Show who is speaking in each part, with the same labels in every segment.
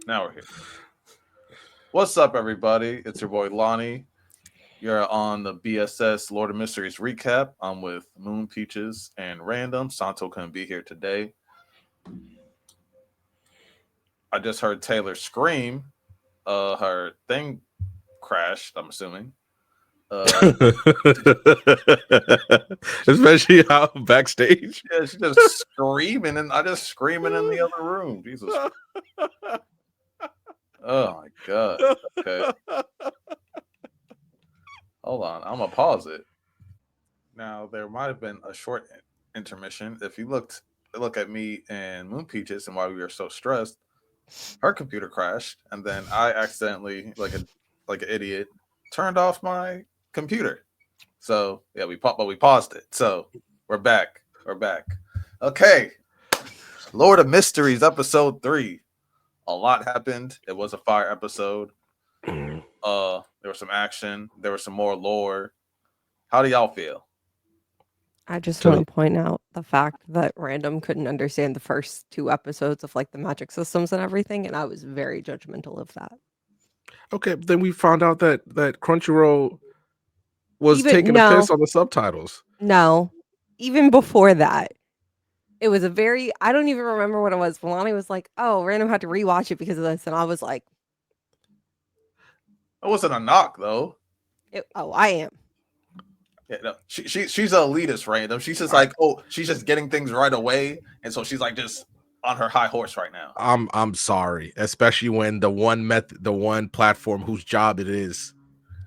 Speaker 1: Now we're here. What's up, everybody? It's your boy Lonnie. You're on the B.S.S Lord of Mysteries recap. I'm with Moon Peaches and Random. Santo couldn't be here today. I just heard Taylor scream. Her thing crashed. I'm assuming. Uh,
Speaker 2: Especially out backstage.
Speaker 1: yeah, she's just screaming, and I just screaming in the other room. Jesus. Oh my god. Okay, hold on. I'm gonna pause it. Now there might have been a short intermission. If you look at me and Moon Peaches and why we were so stressed, her computer crashed, and then I accidentally, like an idiot, turned off my computer. So yeah, we paused it. So we're back. We're back. Okay, Lord of Mysteries, episode 3. A lot happened. It was a fire episode. There was some action. There was some more lore. How do y'all feel?
Speaker 3: I just
Speaker 2: So
Speaker 3: want to point out the fact that Random couldn't understand the first 2 episodes of, like, the magic systems and everything, and I was very judgmental of that.
Speaker 2: okay, then we found out that Crunchyroll was
Speaker 3: Even
Speaker 2: taking a
Speaker 3: no,
Speaker 2: piss on the subtitles.
Speaker 3: no, even before that, it was a very I don't even remember what it was. Milani was like, "Oh, Random had to rewatch it because of this," and I was like,
Speaker 1: It wasn't a knock though.
Speaker 3: "Oh, I am."
Speaker 1: Yeah, no, she's an elitist, random. She's just
Speaker 2: I,
Speaker 1: like, oh, she's just getting things right away, and so she's like just on her high horse right now.
Speaker 2: I'm sorry, especially when the one platform whose job it is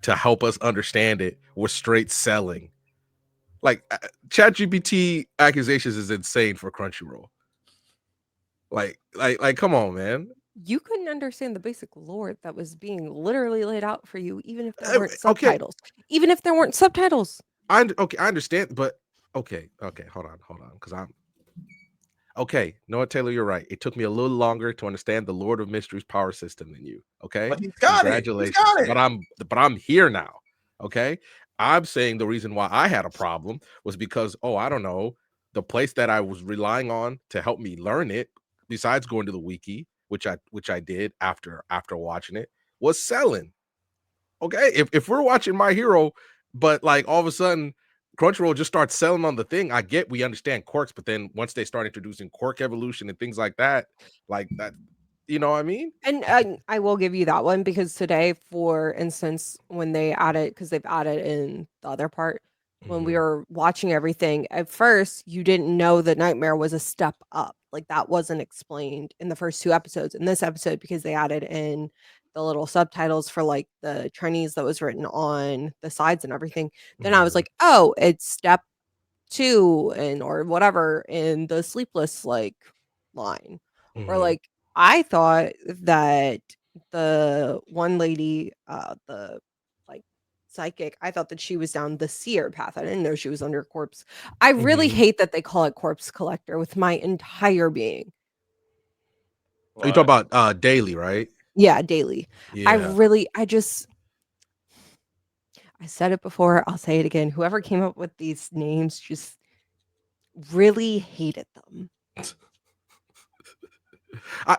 Speaker 2: to help us understand it was straight selling. Like ChatGPT accusations is insane for Crunchyroll. Like, come on, man.
Speaker 3: You couldn't understand the basic lore that was being literally laid out for you, even if there weren't
Speaker 2: Okay,
Speaker 3: subtitles. Even if there weren't subtitles.
Speaker 2: okay, I understand, but okay, hold on, because I'm okay. You know what, Taylor, you're right. It took me a little longer to understand the Lord of Mysteries power system than you. Okay,
Speaker 1: But he's got it. He's
Speaker 2: congratulations,
Speaker 1: got it.
Speaker 2: but I'm here now. Okay, I'm saying the reason why I had a problem was because I don't know, the place that I was relying on to help me learn it, besides going to the wiki, which I did after watching it, was selling. Okay, if we're watching My Hero, but like all of a sudden Crunchyroll just starts selling on the thing, I get we understand quirks, but then once they start introducing quirk evolution and things like that, you know what I mean?
Speaker 3: And I will give you that one because today, for instance, when they added, because they've added in the other part, when we
Speaker 2: Mhm.
Speaker 3: were watching everything, at first you didn't know that Nightmare was a step up. Like that wasn't explained in the first 2 episodes. In this episode, because they added in the little subtitles for like the Chinese that was written on the sides and everything, then I was
Speaker 2: Mhm.
Speaker 3: like, oh, it's step 2 and or whatever in the sleepless like line. Or
Speaker 2: Mhm.
Speaker 3: like I thought that the one lady, the like psychic, I thought that she was down the seer path. I didn't know she was under corpse. I really
Speaker 2: Mhm.
Speaker 3: hate that they call it corpse collector with my entire being.
Speaker 2: You talk
Speaker 1: Why?
Speaker 2: about daily, right?
Speaker 3: Yeah, daily.
Speaker 2: Yeah.
Speaker 3: I said it before, I'll say it again. Whoever came up with these names just really hated them.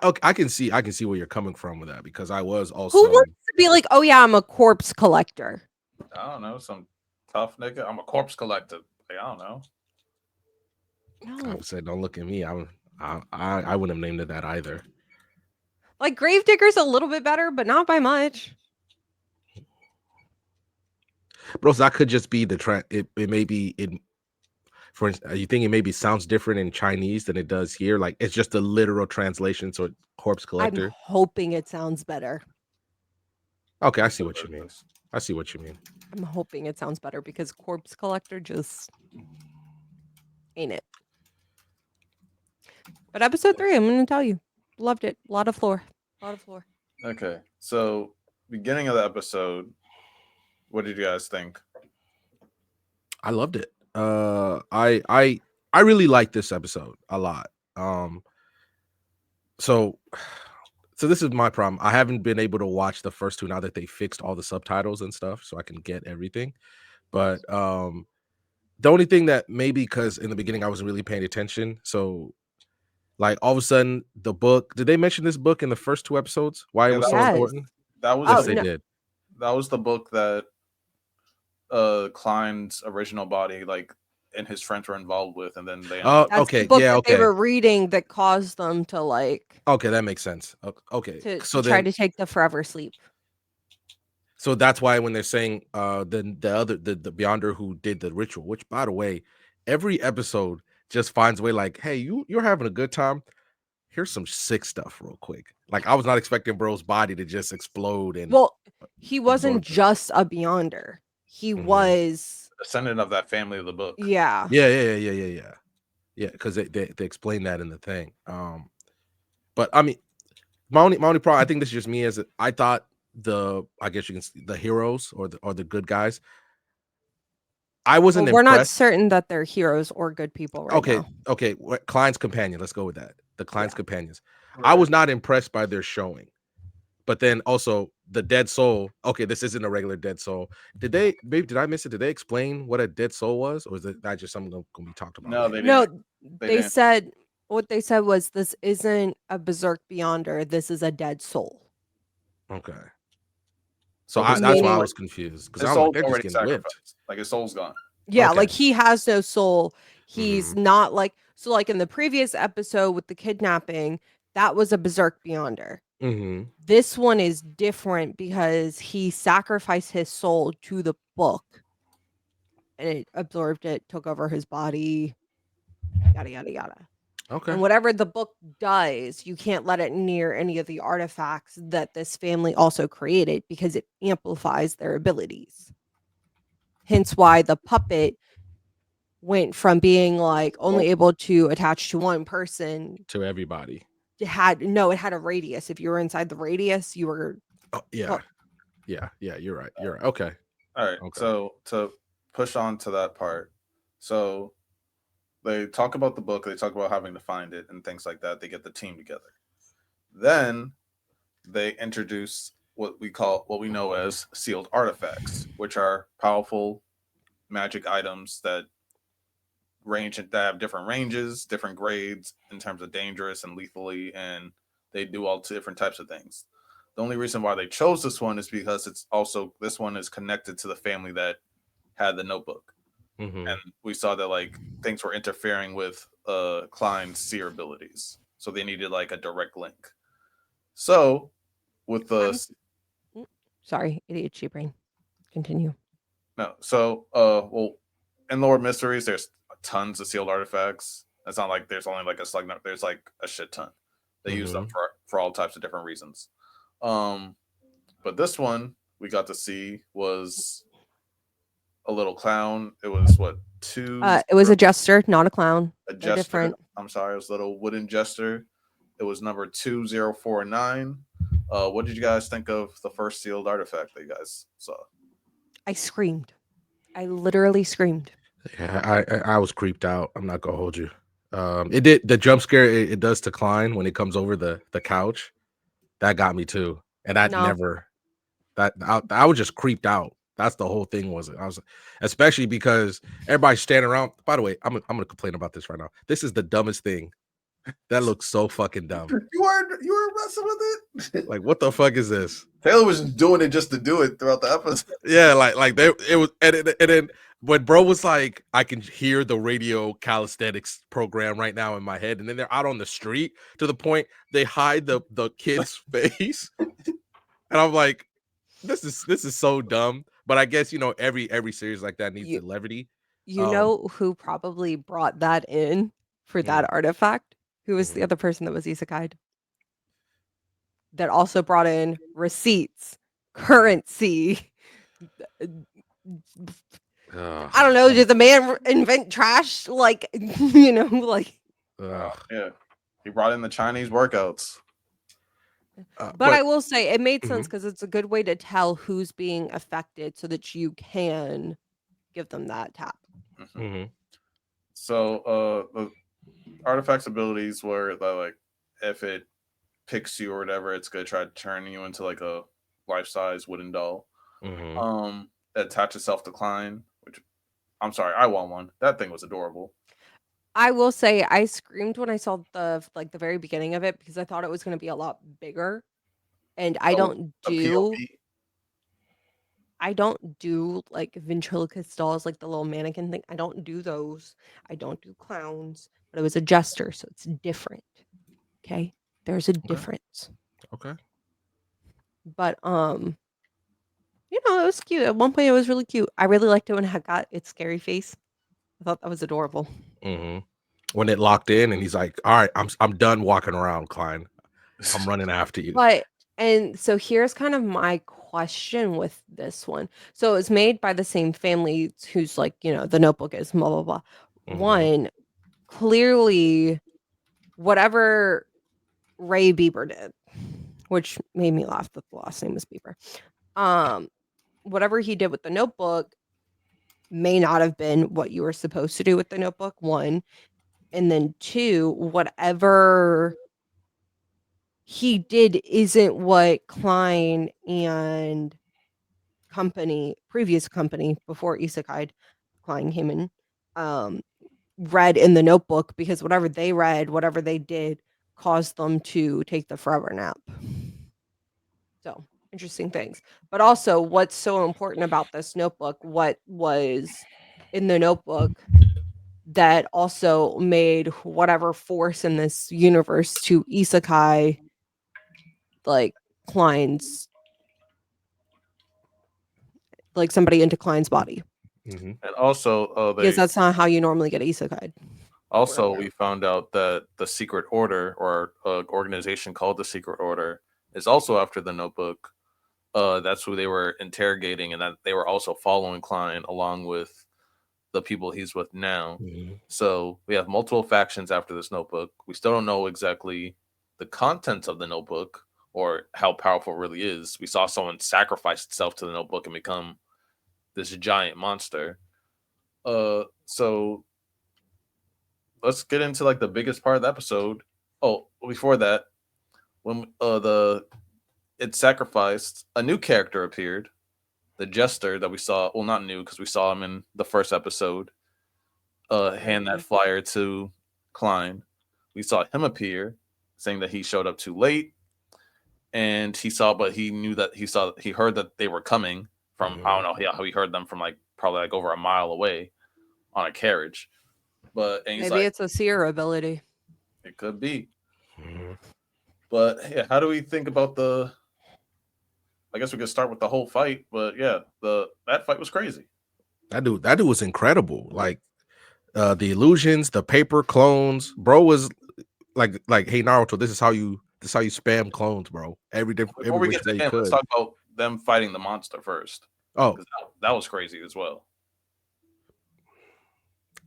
Speaker 2: Okay, I can see where you're coming from with that because I was
Speaker 3: Who
Speaker 2: also
Speaker 3: wants to be like, "Oh, yeah, I'm a corpse collector"?
Speaker 1: I don't know. Some tough nigga. I'm a corpse collector. Like, I don't know.
Speaker 2: I
Speaker 3: No.
Speaker 2: said don't look at me. I wouldn't have named it that either.
Speaker 3: Like, Gravedigger's a little bit better, but not by much.
Speaker 2: But also that could just be it may be in you think it maybe sounds different in Chinese than it does here? Like it's just a literal translation, so corpse
Speaker 3: I'm
Speaker 2: collector.
Speaker 3: hoping it sounds better.
Speaker 2: Okay, I
Speaker 1: Let's
Speaker 2: see
Speaker 1: see
Speaker 2: what
Speaker 1: what
Speaker 2: you
Speaker 1: it
Speaker 2: mean.
Speaker 1: is.
Speaker 2: I see what you mean.
Speaker 3: I'm hoping it sounds better because corpse collector just ain't it. But episode 3, I'm gonna tell you, loved it. A lot of floor. A lot of floor.
Speaker 1: Okay, so beginning of the episode, what did you guys think?
Speaker 2: I loved it. I really like this episode a lot. Um, so so this is my problem. I haven't been able to watch the first two now that they fixed all the subtitles and stuff, so I can get everything. But the only thing that maybe because in the beginning I wasn't really paying attention, so Like all of a sudden, the book. Did they mention this book in the first 2 episodes? Why it
Speaker 1: Yeah,
Speaker 2: was
Speaker 1: that
Speaker 2: so
Speaker 1: was
Speaker 3: Yes.
Speaker 2: important?
Speaker 1: that was
Speaker 3: Oh,
Speaker 2: Yes,
Speaker 1: the
Speaker 2: they
Speaker 3: no.
Speaker 2: did.
Speaker 1: that was the book that Klein's original body, like, and his friends were involved with, and then they ended up.
Speaker 3: That's the
Speaker 2: Okay,
Speaker 3: book
Speaker 2: yeah,
Speaker 3: that they
Speaker 2: okay,
Speaker 3: were reading that caused them to like
Speaker 2: okay, that makes sense. Okay,
Speaker 3: to
Speaker 2: so
Speaker 3: try
Speaker 2: then,
Speaker 3: to take the forever sleep.
Speaker 2: so that's why when they're saying the Beyonder who did the ritual, which by the way, every episode just finds a way like, hey, you're having a good time. Here's some sick stuff real quick. Like I was not expecting bro's body to just explode and
Speaker 3: Well, he wasn't
Speaker 2: absorb them.
Speaker 3: just a Beyonder. He
Speaker 2: Mhm.
Speaker 3: was,
Speaker 1: Descendant of that family of the book.
Speaker 3: yeah.
Speaker 2: Yeah, because they explain that in the thing. But I mean, my only problem, I think this is just me, as I thought I guess you can the heroes or the good guys. I
Speaker 3: Well,
Speaker 2: wasn't
Speaker 3: we're not
Speaker 2: impressed.
Speaker 3: certain that they're heroes or good people right
Speaker 2: Okay,
Speaker 3: now.
Speaker 2: okay, Klein's companion. Let's go with that. The Klein's
Speaker 3: Yeah.
Speaker 2: companions. I
Speaker 1: Right.
Speaker 2: was not impressed by their showing. But then also the dead soul. Okay, this isn't a regular dead soul. Did I miss it? Did they explain what a dead soul was, or is that just something that's gonna be talked about
Speaker 1: No,
Speaker 2: later?
Speaker 1: they
Speaker 3: No,
Speaker 1: didn't. They
Speaker 3: they
Speaker 1: didn't.
Speaker 3: said what they said was this isn't a berserk Beyonder. This is a dead soul.
Speaker 2: Okay, so
Speaker 1: So his
Speaker 2: that's why I
Speaker 3: Meaning,
Speaker 1: soul,
Speaker 2: was confused because
Speaker 1: his
Speaker 2: I'm like
Speaker 1: soul's
Speaker 2: they're just
Speaker 1: already
Speaker 2: getting whipped.
Speaker 1: sacrificed. Like, his soul's gone.
Speaker 3: yeah,
Speaker 2: Okay.
Speaker 3: like he has no soul. He's
Speaker 2: Hmm.
Speaker 3: not like so like in the previous episode with the kidnapping, that was a berserk Beyonder.
Speaker 2: Hmm.
Speaker 3: This one is different because he sacrificed his soul to the book and it absorbed it, took over his body, yada yada yada.
Speaker 2: Okay.
Speaker 3: And whatever the book does, you can't let it near any of the artifacts that this family also created because it amplifies their abilities. Hence why the puppet went from being like only able to attach to one person.
Speaker 2: To everybody.
Speaker 3: It had a radius. If you were inside the radius, you were
Speaker 2: Oh, yeah. Yeah. You're right. You're right. Okay.
Speaker 1: All right.
Speaker 2: Okay.
Speaker 1: So to push on to that part, so they talk about the book. They talk about having to find it and things like that. They get the team together. Then they introduce what we know as sealed artifacts, which are powerful magic items that have different ranges, different grades in terms of dangerous and lethally, and they do all different types of things. The only reason why they chose this one is because this one is connected to the family that had the notebook,
Speaker 2: Hmm.
Speaker 1: and we saw that like things were interfering with Klein's seer abilities, so they needed like a direct link. So with the
Speaker 3: I'm sorry, ADHD brain. Continue.
Speaker 1: no, so well, in Lord Mysteries, there's tons of sealed artifacts. It's not like there's only like a select number. There's like a shit ton. They use them
Speaker 2: Hmm.
Speaker 1: for all types of different reasons. Um, but this one we got to see was a little clown. It was what two
Speaker 3: It was a jester, not a clown.
Speaker 1: a
Speaker 3: They're
Speaker 1: jester.
Speaker 3: different.
Speaker 1: I'm sorry, it was a little wooden jester. It was number 2049. What did you guys think of the first sealed artifact that you guys saw?
Speaker 3: I screamed. I literally screamed.
Speaker 2: Yeah, I was creeped out. I'm not gonna hold you. It did the jump scare it does to Klein when it comes over the couch. That got me too, and I'd
Speaker 3: No,
Speaker 2: never I was just creeped out. That's the whole thing. Was it? I was, especially because everybody's standing around. By the way, I'm gonna complain about this right now. This is the dumbest thing. That looks so fucking dumb.
Speaker 1: You were messing with it.
Speaker 2: Like, what the fuck is this?
Speaker 1: Taylor was just doing it just to do it throughout the episode.
Speaker 2: Yeah, like they it was, and then when bro was like, I can hear the radio calisthenics program right now in my head, and then they're out on the street to the point they hide the kid's face, and I'm like, this is so dumb. But I guess every series like that needs
Speaker 3: you
Speaker 2: the levity.
Speaker 3: you
Speaker 2: Um,
Speaker 3: know who probably brought that in for
Speaker 2: mm,
Speaker 3: that artifact? Who was the
Speaker 2: mhm.
Speaker 3: other person that was isekai'd? That also brought in receipts, currency.
Speaker 2: Ugh,
Speaker 3: I don't know. Did the man invent trash? Like, like.
Speaker 2: ugh.
Speaker 1: Yeah, he brought in the Chinese workouts.
Speaker 3: But I
Speaker 2: But
Speaker 3: will say it made sense
Speaker 2: mhm,
Speaker 3: because it's a good way to tell who's being affected so that you can give them that tap.
Speaker 1: Mhm.
Speaker 2: mhm,
Speaker 1: So, the artifacts abilities were that, like, if it picks you or whatever, it's gonna try to turn you into like a life size wooden doll.
Speaker 2: mhm.
Speaker 1: Attach itself to Klein, which I'm sorry, I want one. That thing was adorable.
Speaker 3: I will say I screamed when I saw the very beginning of it because I thought it was going to be a lot bigger, and I
Speaker 1: Oh,
Speaker 3: don't
Speaker 1: the
Speaker 3: do
Speaker 1: POV.
Speaker 3: like ventriloquist dolls, like the little mannequin thing. I don't do those. I don't do clowns, but it was a jester, so it's different. Okay, there's a difference.
Speaker 2: Okay.
Speaker 3: But it was cute. At one point, it was really cute. I really liked it when it got its scary face. I thought that was adorable.
Speaker 2: Mm-hmm. When it locked in, and he's like, "All right, I'm done walking around, Klein. I'm running after you."
Speaker 3: And so here's kind of my question with this one. So it was made by the same family who's like, the Notebook is blah blah blah.
Speaker 2: Mhm.
Speaker 3: One, clearly, whatever Ray Bieber did, which made me laugh that the last name was Bieber. Whatever he did with the Notebook may not have been what you were supposed to do with the Notebook. One, and then two, whatever he did isn't what Klein and previous company before Isekai, Klein came in, read in the Notebook, because whatever they read, whatever they did, caused them to take the forever nap. So interesting things. But also, what's so important about this Notebook? What was in the Notebook that also made whatever force in this universe to Isekai, like Klein's, like somebody into Klein's body,
Speaker 2: Mm-hmm.
Speaker 1: And also,
Speaker 3: because that's not how you normally get Isekai.
Speaker 1: also we found out that the Secret Order, or organization called the Secret Order, is also after the Notebook. That's who they were interrogating, and that they were also following Klein along with the people he's with now.
Speaker 2: Mm-hmm.
Speaker 1: So we have multiple factions after this Notebook. We still don't know exactly the contents of the Notebook or how powerful it really is. We saw someone sacrifice itself to the Notebook and become this giant monster. So let's get into like the biggest part of the episode. Oh, before that, when it sacrificed, a new character appeared, the Jester that we saw. Well, not new because we saw him in the first episode. Hand that flyer to Klein. We saw him appear, saying that he showed up too late, and but he knew that he heard that they were coming from, I don't know how he heard them from, like, probably like over a mile away on a carriage. But and he's
Speaker 3: Maybe
Speaker 1: like,
Speaker 3: it's a seer ability.
Speaker 1: it could be.
Speaker 2: Mm-hmm.
Speaker 1: But yeah, how do we think about the? I guess we could start with the whole fight. But yeah, that fight was crazy.
Speaker 2: That dude was incredible. Like the illusions, the paper clones, bro was like, hey Naruto, this is how you spam clones, bro. Every
Speaker 1: Before we
Speaker 2: which
Speaker 1: get to
Speaker 2: way you
Speaker 1: him, let's
Speaker 2: could.
Speaker 1: talk about them fighting the monster first.
Speaker 2: Oh,
Speaker 1: 'Cause that was crazy as well.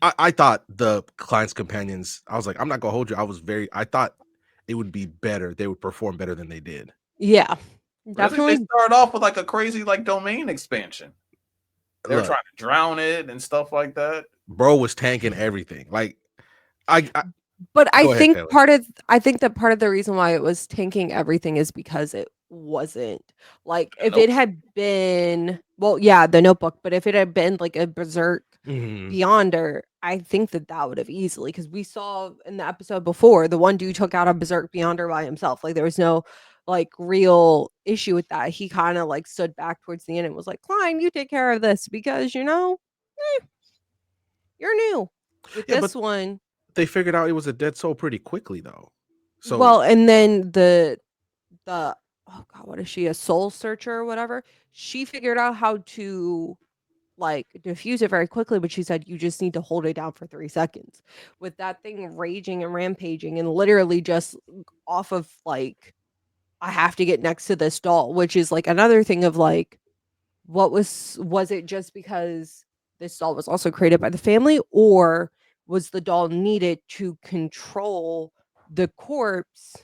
Speaker 2: I thought the Klein's companions, I was like, I'm not gonna hold you. I thought it would be better. They would perform better than they did.
Speaker 3: Yeah,
Speaker 1: Really?
Speaker 3: definitely.
Speaker 1: They started off with like a crazy like domain expansion. They were
Speaker 2: Look,
Speaker 1: trying to drown it and stuff like that.
Speaker 2: bro was tanking everything. Like
Speaker 3: But I
Speaker 2: Go ahead,
Speaker 3: think
Speaker 2: Taylor.
Speaker 3: I think that part of the reason why it was tanking everything is because it wasn't like, if
Speaker 1: Nope.
Speaker 3: it had been, well, yeah, the Notebook, but if it had been like a Berserk
Speaker 2: Mhm.
Speaker 3: Beyonder, I think that would have easily, because we saw in the episode before, the one dude took out a Berserk Beyonder by himself. Like, there was no like real issue with that. He kind of like stood back towards the end and was like, Klein, you take care of this, because you're new. With
Speaker 2: Yeah,
Speaker 3: this
Speaker 2: but
Speaker 3: one,
Speaker 2: they figured out it was a dead soul pretty quickly though. So
Speaker 3: well, and then the oh god, what is she, a soul searcher or whatever? She figured out how to like diffuse it very quickly, but she said you just need to hold it down for 3 seconds. With that thing raging and rampaging and literally just off of like, I have to get next to this doll, which is like another thing of like, was it just because this doll was also created by the family, or was the doll needed to control the corpse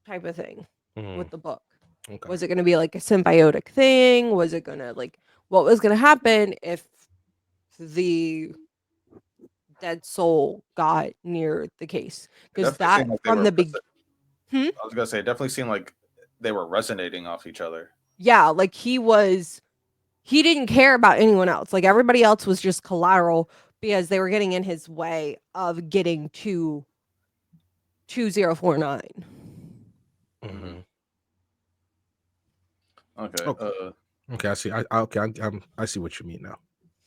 Speaker 3: type of thing with the book?
Speaker 2: okay.
Speaker 3: Was it going to be like a symbiotic thing? Was it going to like, what was going to happen if the dead soul got near the case? Because
Speaker 1: Definitely seemed
Speaker 3: that
Speaker 1: like they
Speaker 3: from
Speaker 1: were.
Speaker 3: the beginning,
Speaker 1: I was gonna say, it definitely seemed like they were resonating off each other.
Speaker 3: yeah, like he didn't care about anyone else. Like, everybody else was just collateral, because they were getting in his way of getting to 2049.
Speaker 2: Mhm.
Speaker 1: Okay.
Speaker 2: Okay. Okay, I see. I see what you mean now.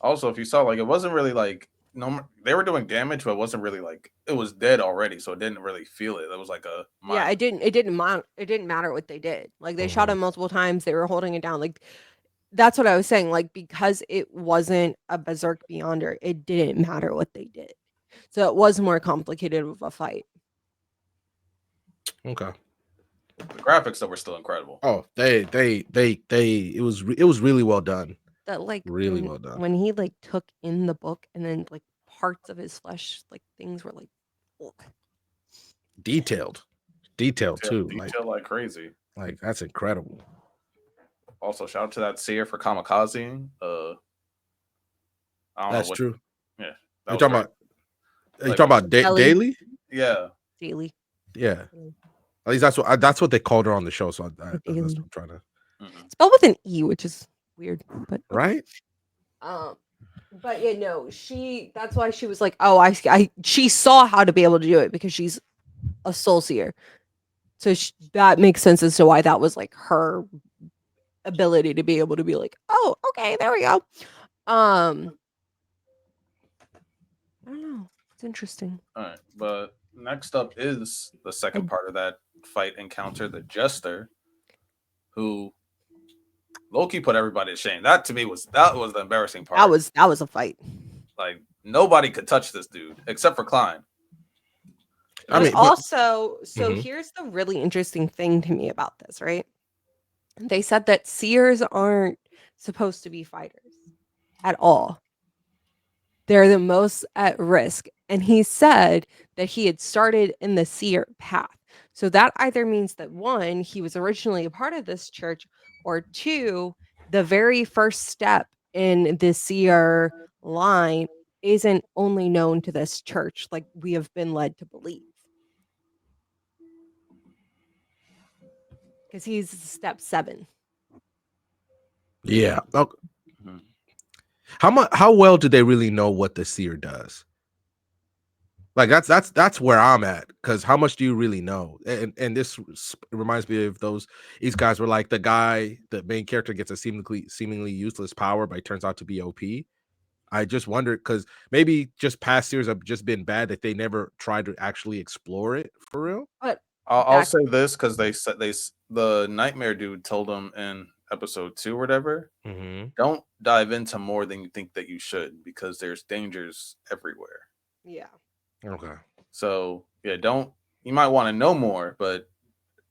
Speaker 1: Also, if you saw, like, it wasn't really like they were doing damage, but it wasn't really like it was dead already, so it didn't really feel it. It was like a
Speaker 3: Yeah,
Speaker 1: mild.
Speaker 3: it didn't matter what they did. Like they shot
Speaker 2: Mhm.
Speaker 3: him multiple times. They were holding it down. Like that's what I was saying. Like because it wasn't a Berserk Beyonder, it didn't matter what they did. So it was more complicated of a fight.
Speaker 2: Okay.
Speaker 1: The graphics that were still incredible.
Speaker 2: Oh, it was really well done.
Speaker 3: That like
Speaker 2: Really well done.
Speaker 3: when he like took in the book and then like parts of his flesh, like things were like ugh.
Speaker 2: Detailed too.
Speaker 1: Detail like crazy.
Speaker 2: Like that's incredible.
Speaker 1: Also, shout out to that seer for kamikaze. I don't know
Speaker 2: That's
Speaker 1: what.
Speaker 2: true.
Speaker 1: Yeah,
Speaker 2: You
Speaker 1: that was
Speaker 2: talking
Speaker 1: great.
Speaker 2: about? Are you
Speaker 1: Like,
Speaker 2: talking about
Speaker 3: Ellie.
Speaker 2: Daily?
Speaker 1: Yeah,
Speaker 3: Daily.
Speaker 2: Yeah.
Speaker 3: Mm.
Speaker 2: At least that's what they called her on the show. So that's what
Speaker 3: Daily.
Speaker 2: I'm trying to.
Speaker 1: Mhm.
Speaker 3: Spelled with an E, which is weird, but okay.
Speaker 2: Right?
Speaker 3: But yeah, no, that's why she was like, oh, she saw how to be able to do it because she's a soul seer. So that makes sense as to why that was like her ability to be able to be like, oh, okay, there we go. I don't know. It's interesting.
Speaker 1: All right, but next up is the second part of that fight encounter, the Jester, who Loki put everybody to shame. That to me was the embarrassing part.
Speaker 3: That was a fight.
Speaker 1: Like nobody could touch this dude except for Klein.
Speaker 2: I mean,
Speaker 3: also, so
Speaker 2: Mhm.
Speaker 3: here's the really interesting thing to me about this, right? They said that seers aren't supposed to be fighters at all. They're the most at risk. And he said that he had started in the seer path. So that either means that one, he was originally a part of this church, or two, the very first step in the seer line isn't only known to this church, like we have been led to believe. Because he's step 7.
Speaker 2: Yeah. Okay.
Speaker 1: Mhm.
Speaker 2: How well do they really know what the seer does? Like that's where I'm at, because how much do you really know? And this reminds me of these guys were like the main character gets a seemingly useless power, but it turns out to be OP. I just wondered because maybe just past series have just been bad that they never tried to actually explore it for real.
Speaker 3: But
Speaker 1: I'll say this because they said the nightmare dude told them in episode 2 or whatever.
Speaker 2: Mm-hmm.
Speaker 1: Don't dive into more than you think that you should because there's dangers everywhere.
Speaker 3: yeah.
Speaker 2: Okay.
Speaker 1: So yeah, don't. You might want to know more, but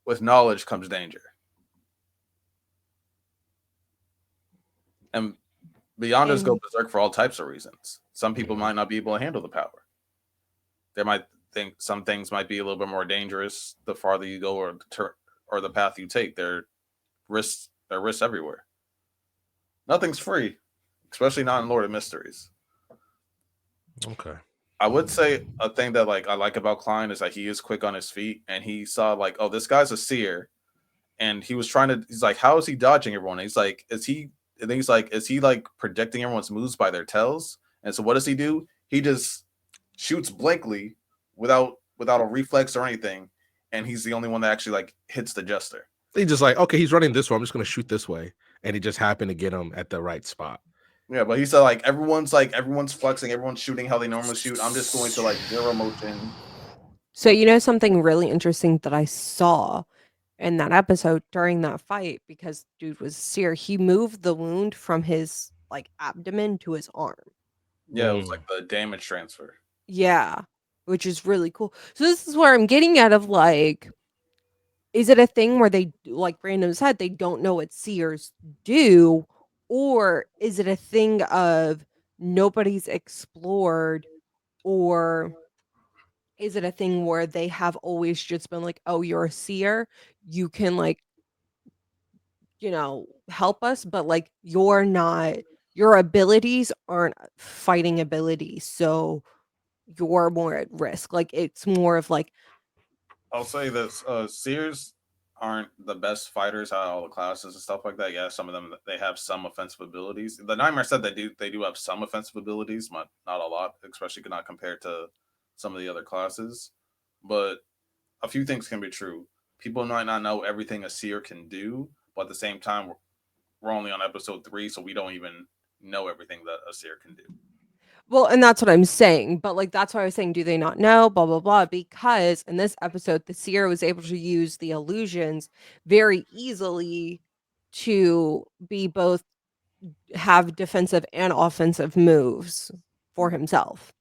Speaker 1: with knowledge comes danger. And Beyonders go
Speaker 3: And
Speaker 1: berserk for all types of reasons. Some people
Speaker 2: Mhm.
Speaker 1: might not be able to handle the power. They might think some things might be a little bit more dangerous the farther you go or the path you take. There are risks everywhere. Nothing's free, especially not in Lord of Mysteries.
Speaker 2: Okay.
Speaker 1: I would say a thing that like I like about Klein is that he is quick on his feet and he saw like, oh, this guy's a seer. And he was trying to, he's like, how is he dodging everyone? And he's like, and then he's like, is he like predicting everyone's moves by their tells? And so what does he do? He just shoots blankly without a reflex or anything. And he's the only one that actually like hits the Jester.
Speaker 2: They just like, okay, he's running this way. I'm just gonna shoot this way, and he just happened to get him at the right spot.
Speaker 1: Yeah, but he said like everyone's flexing, everyone's shooting how they normally shoot. I'm just going to like zero motion.
Speaker 3: so you know something really interesting that I saw in that episode during that fight, because dude was seer, he moved the wound from his like abdomen to his arm.
Speaker 1: Yeah, it was like the damage transfer.
Speaker 3: Yeah, which is really cool. So this is where I'm getting at of like, is it a thing where they, like Brandon said, they don't know what seers do, or is it a thing of nobody's explored, or is it a thing where they have always just been like, oh, you're a seer, you can like, help us, but like you're not, your abilities aren't fighting abilities, so you're more at risk. Like it's more of like,
Speaker 1: I'll say this: Sears aren't the best fighters out of all the classes and stuff like that. Yeah, some of them they have some offensive abilities. The Nightmare said they do have some offensive abilities, but not a lot, especially not compared to some of the other classes. But a few things can be true. People might not know everything a seer can do, but at the same time, we're only on episode 3, so we don't even know everything that a seer can do.
Speaker 3: Well, and that's what I'm saying. But like that's why I was saying, do they not know? Blah blah blah. Because in this episode, the seer was able to use the illusions very easily to be both have defensive and offensive moves for himself.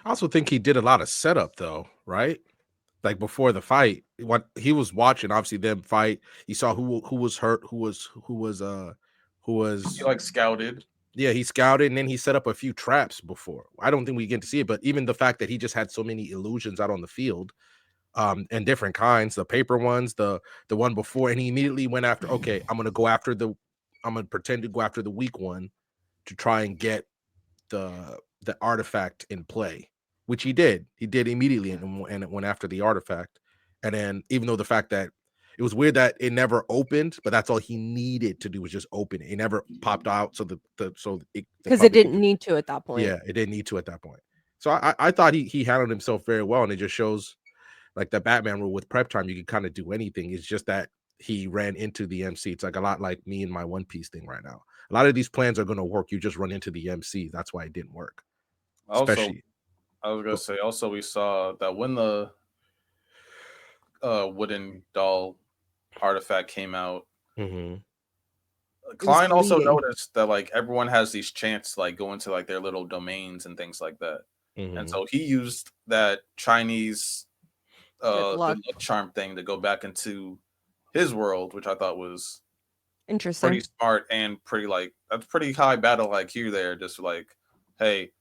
Speaker 2: I also think he did a lot of setup though, right? Like before the fight, what he was watching, obviously them fight. He saw who was hurt, who was
Speaker 1: He like scouted.
Speaker 2: yeah, he scouted and then he set up a few traps before. I don't think we get to see it, but even the fact that he just had so many illusions out on the field, and different kinds, the paper ones, the one before, and he immediately went after, okay, I'm gonna pretend to go after the weak one to try and get the artifact in play, which he did. He did immediately and it went after the artifact. And then even though the fact that it was weird that it never opened, but that's all he needed to do was just open it. It never popped out, so
Speaker 3: Because it didn't need to at that point.
Speaker 2: Yeah, it didn't need to at that point. So I thought he handled himself very well, and it just shows like the Batman rule with prep time, you can kind of do anything. It's just that he ran into the MC. It's like a lot like me and my One Piece thing right now. A lot of these plans are going to work. You just run into the MC. That's why it didn't work.
Speaker 1: Also,
Speaker 2: Especially,
Speaker 1: I was gonna say also we saw that when the wooden doll artifact came out, Klein also
Speaker 3: bleeding.
Speaker 1: noticed that like everyone has these chants to like go into like their little domains and things like that. And so he used that Chinese
Speaker 3: Good luck.
Speaker 1: good luck charm thing to go back into his world, which I thought was
Speaker 3: Interesting.
Speaker 1: pretty smart and pretty like that's pretty high battle IQ there. Just like, hey,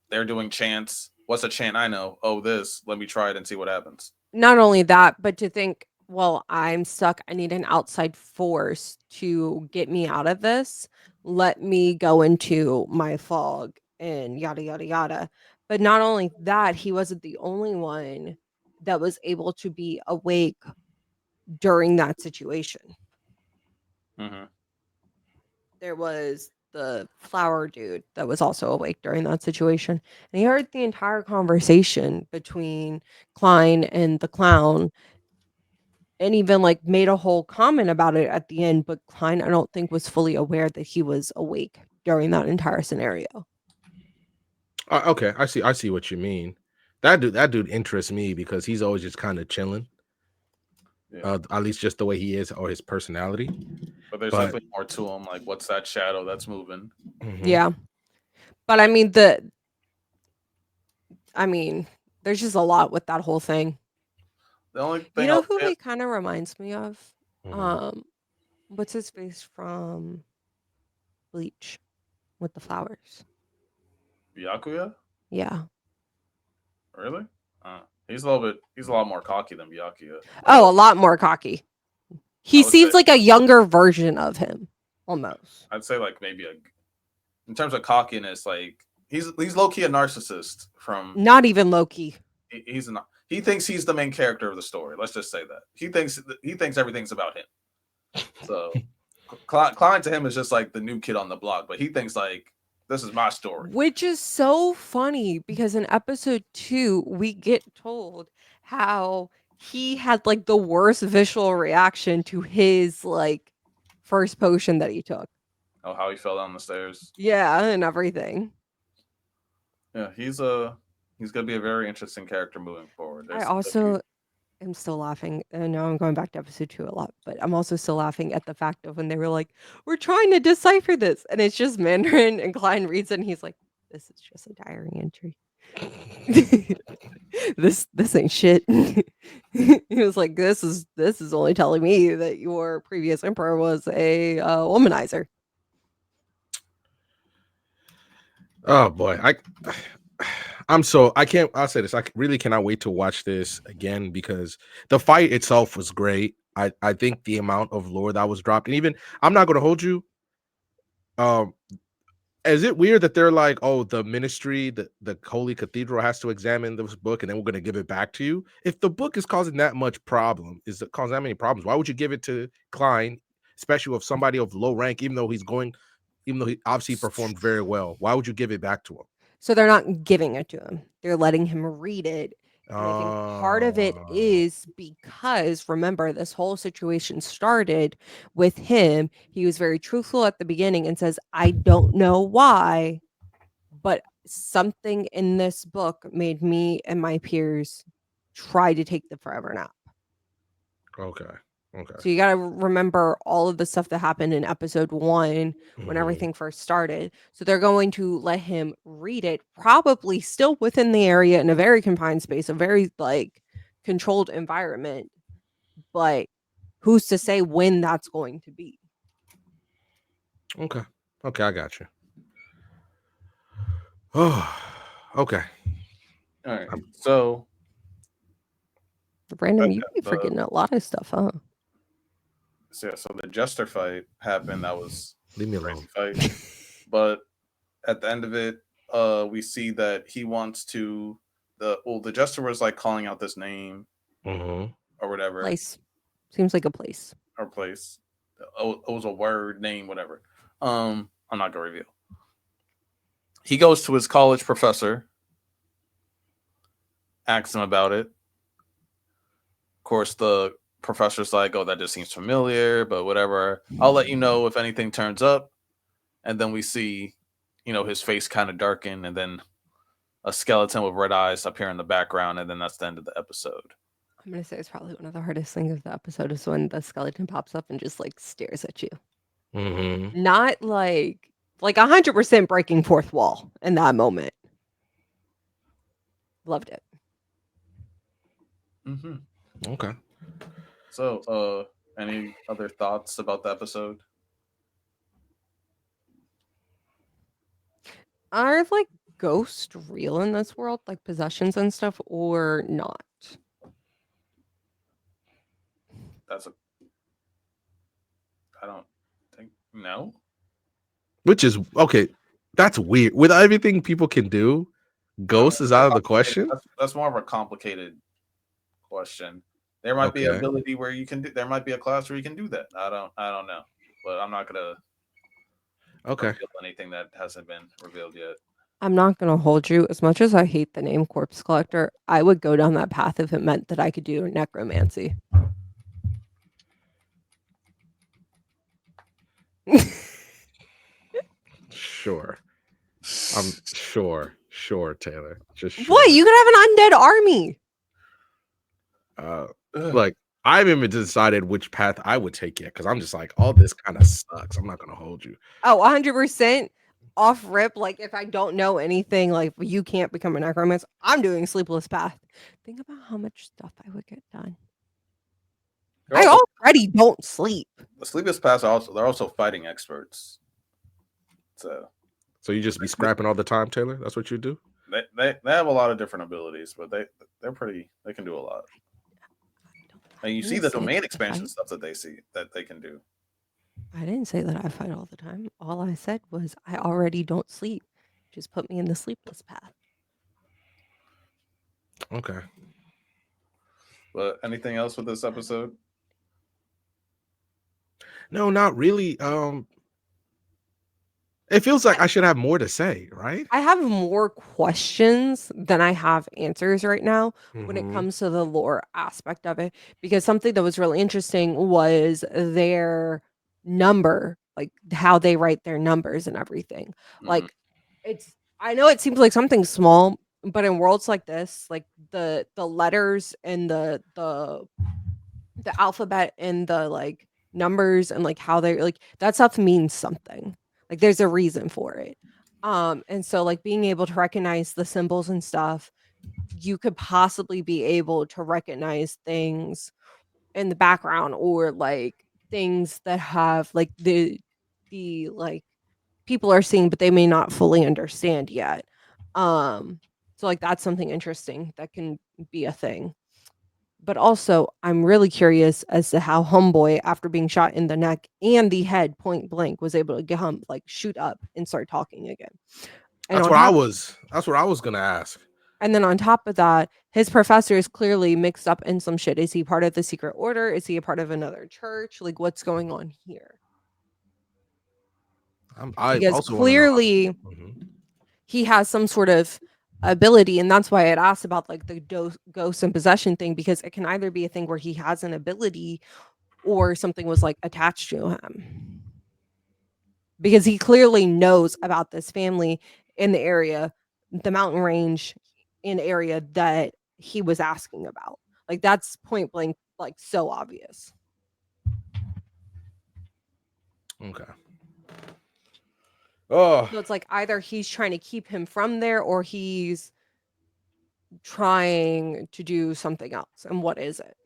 Speaker 1: they're doing chants. What's a chant I know? Oh, this. Let me try it and see what happens.
Speaker 3: Not only that, but to think, well, I'm stuck. I need an outside force to get me out of this. Let me go into my fog and yada, yada, yada. But not only that, he wasn't the only one that was able to be awake during that situation. There was the flower dude that was also awake during that situation. And he heard the entire conversation between Klein and the clown and even like made a whole comment about it at the end. But Klein, I don't think, was fully aware that he was awake during that entire scenario.
Speaker 2: Okay, I see what you mean. That dude interests me because he's always just kind of chilling.
Speaker 1: Yeah.
Speaker 2: At least just the way he is or his personality.
Speaker 1: But there's definitely more to him. Like, what's that shadow that's moving?
Speaker 3: Yeah. But I mean, there's just a lot with that whole thing.
Speaker 1: The only thing
Speaker 3: You know who he kind of reminds me of?
Speaker 2: Mhm.
Speaker 3: What's his face from Bleach with the flowers?
Speaker 1: Byakuya?
Speaker 3: Yeah.
Speaker 1: Really? He's a lot more cocky than Byakuya.
Speaker 3: Oh, a lot more cocky. He seems like a younger version of him, almost.
Speaker 1: I'd say like maybe in terms of cockiness, like he's low key a narcissist from
Speaker 3: Not even low key.
Speaker 1: He's not. He thinks he's the main character of the story. Let's just say that he thinks everything's about him. So Klein to him is just like the new kid on the block, but he thinks like this is my story.
Speaker 3: Which is so funny because in episode 2, we get told how he had like the worst visual reaction to his like first potion that he took.
Speaker 1: Oh, how he fell down the stairs.
Speaker 3: Yeah, and everything.
Speaker 1: Yeah, he's gonna be a very interesting character moving forward.
Speaker 3: I also am still laughing. I know I'm going back to episode 2 a lot, but I'm also still laughing at the fact of when they were like, "We're trying to decipher this," and it's just Mandarin, and Klein reads it, and he's like, "This is just a diary entry. this ain't shit." He was like, "This is only telling me that your previous emperor was a womanizer."
Speaker 2: Oh boy, I'll say this. I really cannot wait to watch this again because the fight itself was great. I think the amount of lore that was dropped, and even I'm not going to hold you. Is it weird that they're like, oh, the ministry, the holy cathedral has to examine this book and then we're going to give it back to you? If the book is causing that much problem, is it causing that many problems? Why would you give it to Klein, especially with somebody of low rank, even though he obviously performed very well? Why would you give it back to him?
Speaker 3: So they're not giving it to him. They're letting him read it. And I think part of it is because, remember, this whole situation started with him. He was very truthful at the beginning and says, I don't know why, but something in this book made me and my peers try to take the forever nap.
Speaker 2: Okay.
Speaker 3: So you got to remember all of the stuff that happened in episode 1 when everything first started. So they're going to let him read it, probably still within the area in a very confined space, a very like controlled environment. But who's to say when that's going to be?
Speaker 2: Okay, I got you. Oh, okay.
Speaker 1: All right. So
Speaker 3: Random, you be forgetting a lot of stuff, huh?
Speaker 1: So the Jester fight happened. That was
Speaker 2: leave me
Speaker 1: a crazy
Speaker 2: alone.
Speaker 1: fight. But at the end of it, we see that he wants to the Jester was like calling out this name or whatever.
Speaker 3: Place. Seems like a place.
Speaker 1: Or place. It was a word, name, whatever. I'm not gonna reveal. He goes to his college professor, asks him about it. Of course, the professor's like, oh, that just seems familiar, but whatever. I'll let you know if anything turns up. And then we see, his face kind of darken, and then a skeleton with red eyes appear in the background, and then that's the end of the episode.
Speaker 3: I'm gonna say it's probably one of the hardest things of the episode is when the skeleton pops up and just like stares at you. Not like 100% breaking fourth wall in that moment. Loved it.
Speaker 2: Okay.
Speaker 1: So, any other thoughts about the episode?
Speaker 3: Are like ghosts real in this world, like possessions and stuff, or not?
Speaker 1: I don't think no.
Speaker 2: Which is okay. That's weird. With everything people can do, ghost is out of the question.
Speaker 1: That's more of a complicated question. There might be an ability where you can do. There might be a class where you can do that. I don't know, but I'm not gonna. Reveal anything that hasn't been revealed yet.
Speaker 3: I'm not gonna hold you. As much as I hate the name corpse collector, I would go down that path if it meant that I could do necromancy.
Speaker 2: Sure. I'm sure, Taylor. Just sure.
Speaker 3: What? You could have an undead army.
Speaker 2: Like I haven't even decided which path I would take yet because I'm just like, all this kind of sucks. I'm not gonna hold you.
Speaker 3: Oh, 100% off rip. Like if I don't know anything, like you can't become a necromancer. I'm doing sleepless path. Think about how much stuff I would get done. I already don't sleep.
Speaker 1: The sleepless path they're also fighting experts. So
Speaker 2: you just be scrapping all the time, Taylor? That's what you do?
Speaker 1: They have a lot of different abilities, but they can do a lot. And you see the domain expansion stuff that they can do.
Speaker 3: I didn't say that I fight all the time. All I said was I already don't sleep. Just put me in the sleepless path.
Speaker 2: Okay.
Speaker 1: But anything else with this episode?
Speaker 2: No, not really. It feels like I should have more to say, right?
Speaker 3: I have more questions than I have answers right now when it comes to the lore aspect of it. Because something that was really interesting was their number, like how they write their numbers and everything. Like I know it seems like something small, but in worlds like this, like the letters and the alphabet and the like numbers and like how they like that stuff means something. Like there's a reason for it. And so like being able to recognize the symbols and stuff, you could possibly be able to recognize things in the background or like things that have like the like people are seeing but they may not fully understand yet. So like that's something interesting that can be a thing. But also, I'm really curious as to how Homeboy, after being shot in the neck and the head point blank, was able to shoot up and start talking again. And
Speaker 2: That's
Speaker 3: on
Speaker 2: what I
Speaker 3: top,
Speaker 2: was gonna ask.
Speaker 3: and then on top of that, his professor is clearly mixed up in some shit. Is he part of the secret order? Is he a part of another church? Like, what's going on here?
Speaker 2: I
Speaker 3: Because
Speaker 2: also want to know.
Speaker 3: clearly
Speaker 2: Mhm.
Speaker 3: he has some sort of ability, and that's why I had asked about like the ghost and possession thing, because it can either be a thing where he has an ability or something was like attached to him, because he clearly knows about this family in the area, the mountain range in area that he was asking about. Like, that's point blank, like, so obvious.
Speaker 2: Okay. Oh,
Speaker 3: So it's like either he's trying to keep him from there or he's trying to do something else. And what is it?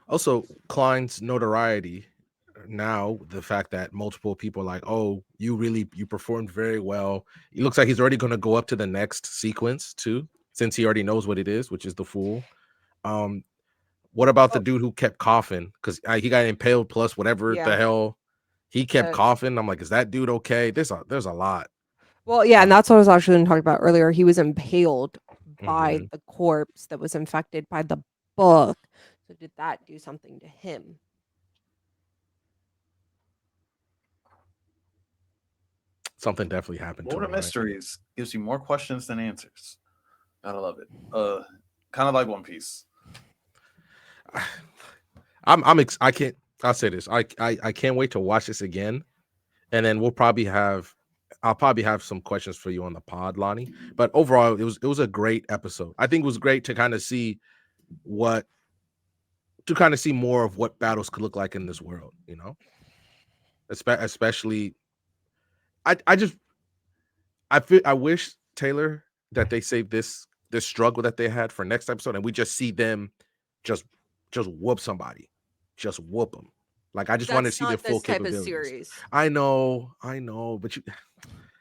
Speaker 2: also Klein's notoriety now, the fact that multiple people are like, oh, you performed very well. It looks like he's already going to go up to the next sequence too, since he already knows what it is, which is the Fool. What about the
Speaker 3: Oh,
Speaker 2: dude who kept coughing because he got impaled plus whatever
Speaker 3: yeah.
Speaker 2: the hell he kept
Speaker 3: Uh,
Speaker 2: coughing? I'm like, is that dude okay? There's a lot.
Speaker 3: Well, yeah, and that's what I was actually going to talk about earlier. He was impaled by
Speaker 2: Mhm.
Speaker 3: the corpse that was infected by the book. So did that do something to him?
Speaker 2: Something definitely happened to
Speaker 1: Lord of
Speaker 2: him, right?
Speaker 1: Mysteries gives you more questions than answers. Gotta love it. Kind of like One Piece.
Speaker 2: I can't. I'll say this. I can't wait to watch this again, and then I'll probably have some questions for you on the pod, Lonnie. But overall, it was a great episode. I think it was great to kind of see what more of what battles could look like in this world. You know, especially I just I wish, Taylor, that they saved this struggle that they had for next episode, and we just see them just whoop somebody, just whoop them. Like I just want to
Speaker 3: That's
Speaker 2: see their
Speaker 3: not
Speaker 2: full
Speaker 3: this type of
Speaker 2: capabilities.
Speaker 3: series.
Speaker 2: I know, but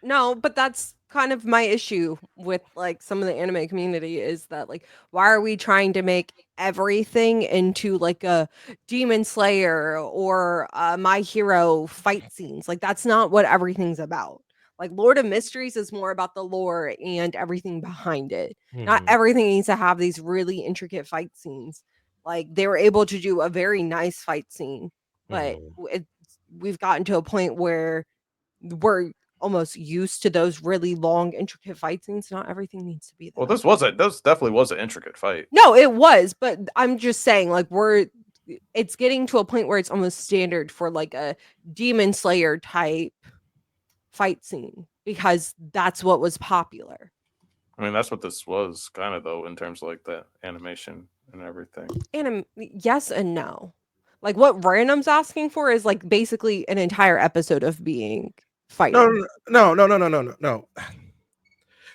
Speaker 3: No, but that's kind of my issue with like some of the anime community, is that like, why are we trying to make everything into like a Demon Slayer or My Hero fight scenes? Like, that's not what everything's about. Like, Lord of Mysteries is more about the lore and everything behind it. Not
Speaker 2: Mhm,
Speaker 3: everything needs to have these really intricate fight scenes. Like, they were able to do a very nice fight scene, but
Speaker 2: mhm.
Speaker 3: we've gotten to a point where we're almost used to those really long, intricate fight scenes. Not everything needs to be
Speaker 1: Well,
Speaker 3: that.
Speaker 1: this definitely was an intricate fight.
Speaker 3: No, it was, but I'm just saying, like, it's getting to a point where it's almost standard for like a Demon Slayer type fight scene, because that's what was popular.
Speaker 1: I mean, that's what this was kind of though, in terms of like the animation and everything.
Speaker 3: And yes and no. Like, what Random's asking for is like basically an entire episode of being fighting.
Speaker 2: No.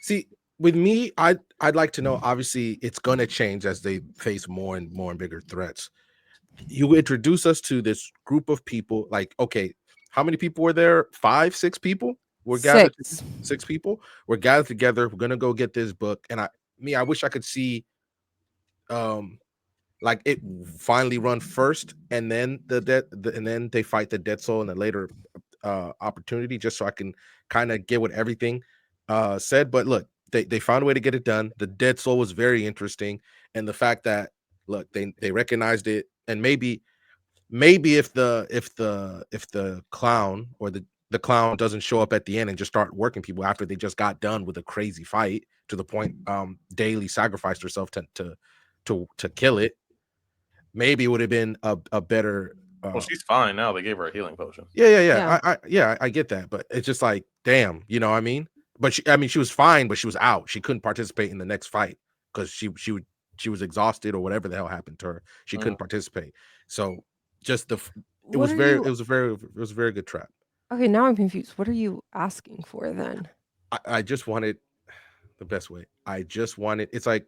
Speaker 2: See, with me, I'd like to know. Obviously, it's gonna change as they face more and bigger threats. You introduce us to this group of people. Like, okay, how many people were there? 5, 6 people were gathered.
Speaker 3: 6.
Speaker 2: 6 people were gathered together. We're gonna go get this book, and I wish I could see, um, like it finally run first, and then and then they fight the dead soul in a later opportunity, just so I can kind of get what everything said. But look, they found a way to get it done. The dead soul was very interesting, and the fact that, look, they recognized it, and maybe if the clown or the clown doesn't show up at the end and just start working people after they just got done with a crazy fight to the point Daly sacrificed herself to kill it, maybe it would have been a better
Speaker 1: Well, she's fine now. They gave her a healing potion.
Speaker 3: Yeah.
Speaker 2: I get that, but it's just like, damn, you know what I mean? But she was fine, but she was out. She couldn't participate in the next fight because she was exhausted or whatever the hell happened to her. She couldn't participate. So just it
Speaker 3: What
Speaker 2: was
Speaker 3: are
Speaker 2: very
Speaker 3: you
Speaker 2: it was a very good trap.
Speaker 3: Okay, now I'm confused. What are you asking for then?
Speaker 2: I just wanted the best way. I just wanted, it's like,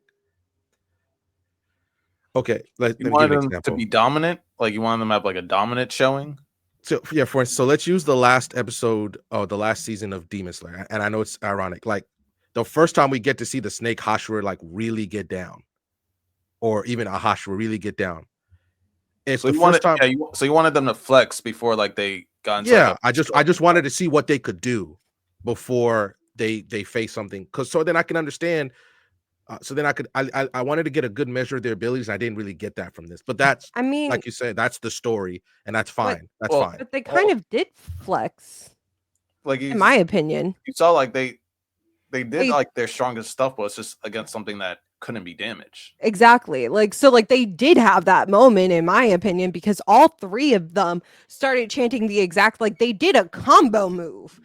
Speaker 2: okay, let
Speaker 1: You
Speaker 2: me give
Speaker 1: wanted
Speaker 2: you an
Speaker 1: them to
Speaker 2: example.
Speaker 1: be dominant, like you wanted them to have like a dominant showing.
Speaker 2: So yeah, so let's use the last episode of the last season of Demon Slayer, and I know it's ironic. Like the first time we get to see the Snake Hashira like really get down, or even Ahashi really get down. It's
Speaker 1: So
Speaker 2: the
Speaker 1: you
Speaker 2: first
Speaker 1: wanted,
Speaker 2: time.
Speaker 1: so you wanted them to flex before like they got into like
Speaker 2: Yeah, I just wanted to see what they could do before they face something, because so then I can understand. So then I wanted to get a good measure of their abilities. And I didn't really get that from this, but that's
Speaker 3: I mean,
Speaker 2: like you said, that's the story, and that's
Speaker 3: but
Speaker 2: fine. That's
Speaker 1: well,
Speaker 2: fine.
Speaker 3: but they kind of did flex,
Speaker 1: like
Speaker 3: in my opinion.
Speaker 1: you saw like they did
Speaker 3: They
Speaker 1: like their strongest stuff, but it's just against something that couldn't be damaged.
Speaker 3: exactly like so like they did have that moment, in my opinion, because all three of them started chanting the exact like they did a combo move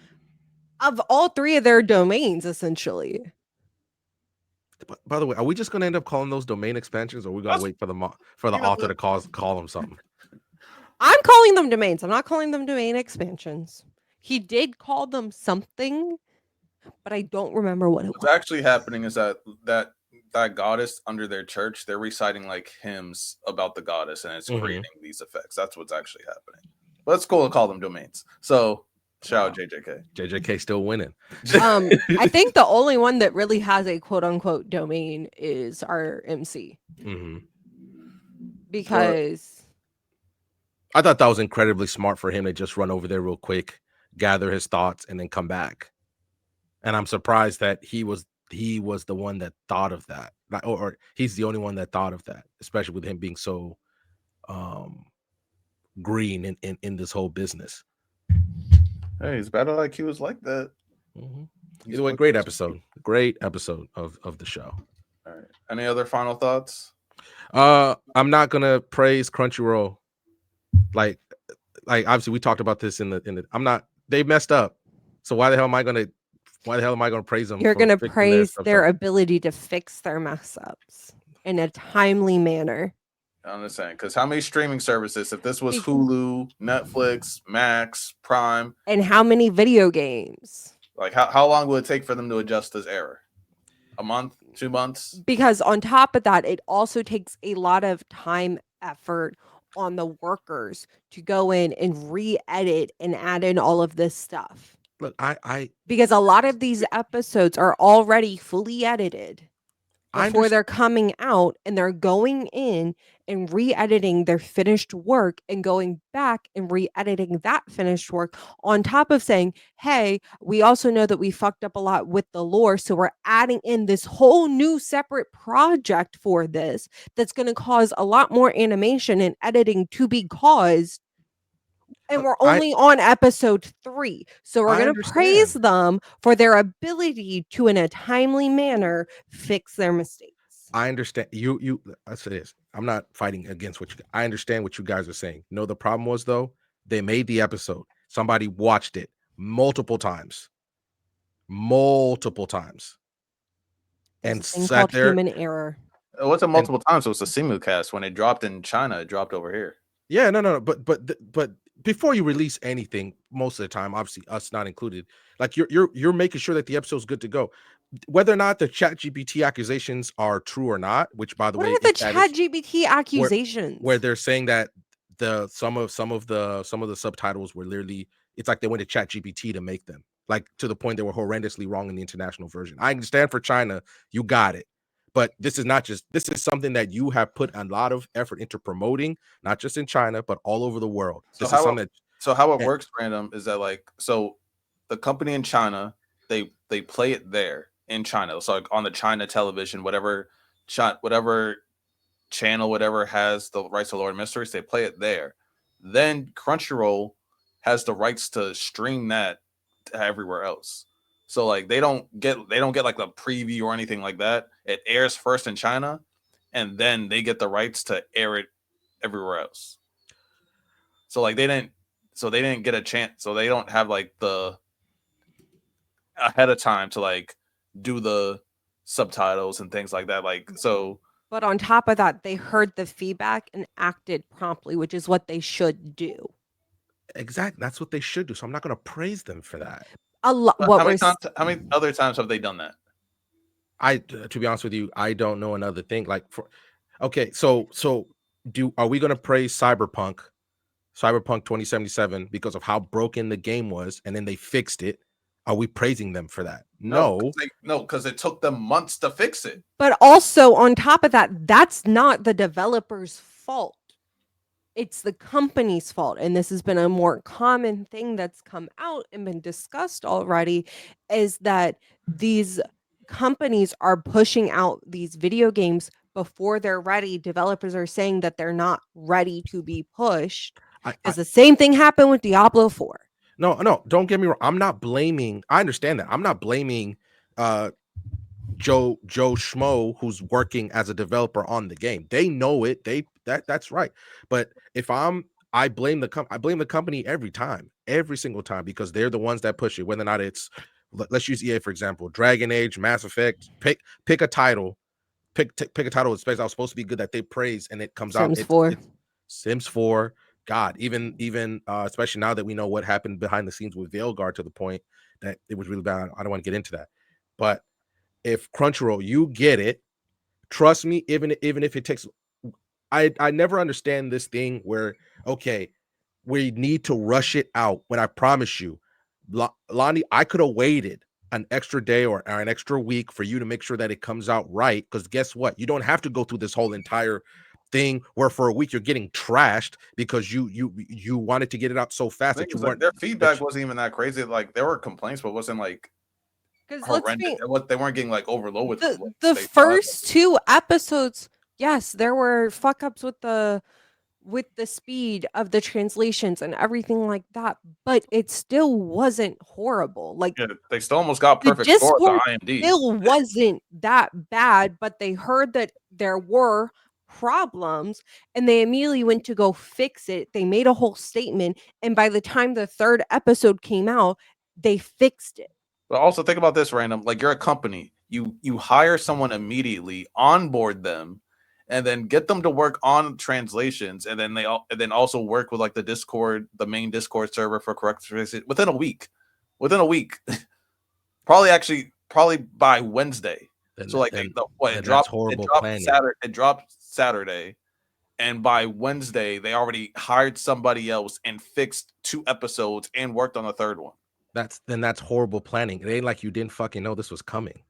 Speaker 3: of all three of their domains essentially.
Speaker 2: By the way, are we just going to end up calling those domain expansions, or are we going to wait for the author to call them something?
Speaker 3: I'm calling them domains. I'm not calling them domain expansions. He did call them something, but I don't remember what it
Speaker 1: What's
Speaker 3: was.
Speaker 1: actually happening is that goddess under their church, they're reciting like hymns about the goddess, and it's creating these effects. That's what's actually happening. But it's cool to call them domains. So shout out JJK.
Speaker 2: JJK still winning.
Speaker 3: I think the only one that really has a quote unquote domain is our MC. Because
Speaker 2: I thought that was incredibly smart for him to just run over there real quick, gather his thoughts, and then come back. And I'm surprised that he was the one that thought of that, or he's the only one that thought of that, especially with him being so green in this whole business.
Speaker 1: Hey, his battle IQ was like that.
Speaker 2: Either way, great episode of the show.
Speaker 1: All right. Any other final thoughts?
Speaker 2: I'm not gonna praise Crunchyroll. Like obviously we talked about this in the I'm not, they messed up. So why the hell am I gonna praise them?
Speaker 3: you're gonna praise their ability to fix their mess ups in a timely manner.
Speaker 1: I understand, because how many streaming services? If this was Hulu, Netflix, Max, Prime,
Speaker 3: and how many video games?
Speaker 1: Like how long will it take for them to adjust this error? A month, 2 months?
Speaker 3: Because on top of that, it also takes a lot of time, effort on the workers to go in and re-edit and add in all of this stuff.
Speaker 2: Look,
Speaker 3: because a lot of these episodes are already fully edited before they're coming out, and they're going in and re-editing their finished work and going back and re-editing that finished work on top of saying, hey, we also know that we fucked up a lot with the lore, so we're adding in this whole new separate project for this that's going to cause a lot more animation and editing to be caused. And we're only on episode 3. So we're going to praise them for their ability to, in a timely manner, fix their mistakes.
Speaker 2: I understand you. That's what it is. I'm not fighting against I understand what you guys are saying. No, the problem was though, they made the episode. Somebody watched it multiple times. And sat there.
Speaker 3: Human error.
Speaker 1: It wasn't multiple times. It was a simulcast. When it dropped in China, it dropped over here.
Speaker 2: Yeah, no. But before you release anything, most of the time, obviously us not included, like you're making sure that the episode's good to go. Whether or not the ChatGPT accusations are true or not, which by the way,
Speaker 3: what are the ChatGPT accusations?
Speaker 2: Where they're saying that some of the subtitles were literally, it's like they went to ChatGPT to make them, like to the point they were horrendously wrong in the international version. I understand for China, you got it. But this is something that you have put a lot of effort into promoting, not just in China, but all over the world.
Speaker 1: So how it works, Random, is that like, so the company in China, they play it there in China. So like on the China television, whatever channel, whatever has the rights to Lord of Mysteries, they play it there. Then Crunchyroll has the rights to stream that to everywhere else. So like they don't get like a preview or anything like that. It airs first in China, and then they get the rights to air it everywhere else. So like they didn't get a chance. So they don't have like the ahead of time to like do the subtitles and things like that. Like so.
Speaker 3: But on top of that, they heard the feedback and acted promptly, which is what they should do.
Speaker 2: Exactly, that's what they should do. So I'm not going to praise them for that.
Speaker 3: A lot.
Speaker 1: How many other times have they done that?
Speaker 2: To be honest with you, I don't know another thing. Like, so are we going to praise Cyberpunk 2077 because of how broken the game was, and then they fixed it, Are we praising them for that? No.
Speaker 1: Because it took them months to fix it.
Speaker 3: But also on top of that, that's not the developer's fault. It's the company's fault. And this has been a more common thing that's come out and been discussed already, is that these companies are pushing out these video games before they're ready. Developers are saying that they're not ready to be pushed. Because the same thing happened with Diablo 4.
Speaker 2: No, don't get me wrong. I'm not blaming. I understand that. I'm not blaming Joe Schmo who's working as a developer on the game. They know it. That's right. But if I blame the company every single time, because they're the ones that push it. Whether or not it's, let's use EA for example, Dragon Age, Mass Effect. Pick a title. Pick a title that's supposed to be good that they praise, and it comes
Speaker 3: Sims
Speaker 2: out.
Speaker 3: 4.
Speaker 2: It's Sims 4. God, even especially now that we know what happened behind the scenes with Veilguard, to the point that it was really bad. I don't want to get into that, but if Crunchyroll, you get it, trust me, even if it takes, I never understand this thing where, okay, we need to rush it out, when I promise you, Lonnie, I could have waited an extra day or an extra week for you to make sure that it comes out right, because guess what, you don't have to go through this whole entire thing where for a week you're getting trashed because you wanted to get it out so fast that you weren't.
Speaker 1: Their feedback wasn't even that crazy. Like, there were complaints, but it wasn't like horrendous. They weren't getting like overloaded.
Speaker 3: The first 2 episodes, yes, there were fuck ups with the speed of the translations and everything like that, but it still wasn't horrible. Like,
Speaker 1: yeah, they still almost got perfect
Speaker 3: the
Speaker 1: score
Speaker 3: Discord
Speaker 1: at the IMD.
Speaker 3: still wasn't that bad, but they heard that there were problems and they immediately went to go fix it. They made a whole statement, and by the time the 3rd episode came out, they fixed it.
Speaker 1: But also think about this, Random. Like, you're a company. You hire someone immediately, onboard them, and then get them to work on translations, and then also work with like the Discord, the main Discord server for correct translation within a week. Within a week. probably by Wednesday. So like it dropped Saturday, and by Wednesday they already hired somebody else and fixed 2 episodes and worked on the 3rd one.
Speaker 2: That's horrible planning. It ain't like you didn't fucking know this was coming.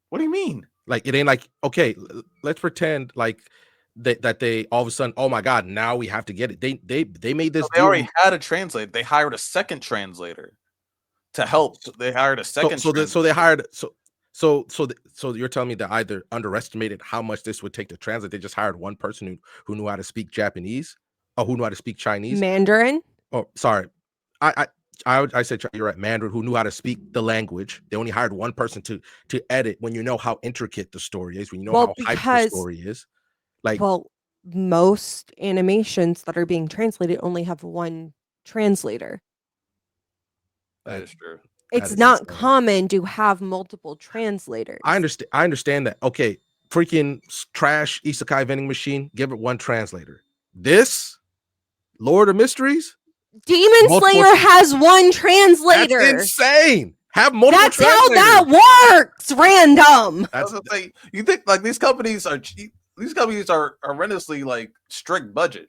Speaker 1: What do you mean?
Speaker 2: Like, it ain't like, okay, let's pretend like that they all of a sudden, oh my god, now we have to get it. They made this.
Speaker 1: They already had a translator. They hired a second translator to help. They hired a second.
Speaker 2: So you're telling me they either underestimated how much this would take to translate. They just hired one person who knew how to speak Japanese, or who knew how to speak Chinese,
Speaker 3: Mandarin.
Speaker 2: Oh, sorry, I said you're right, Mandarin, who knew how to speak the language. They only hired one person to edit, when you know how intricate the story is, when you know how hyped the story is. Like,
Speaker 3: most animations that are being translated only have one translator.
Speaker 1: That is true.
Speaker 3: It's not common to have multiple translators.
Speaker 2: I understand that. Okay, freaking trash isekai vending machine, give it one translator. This Lord of Mysteries,
Speaker 3: Demon Slayer has one translator.
Speaker 2: That's insane. Have multiple
Speaker 3: That's
Speaker 2: translators.
Speaker 3: how that works. Random.
Speaker 1: That's the thing. You think like these companies are cheap? These companies are horrendously like strict budget.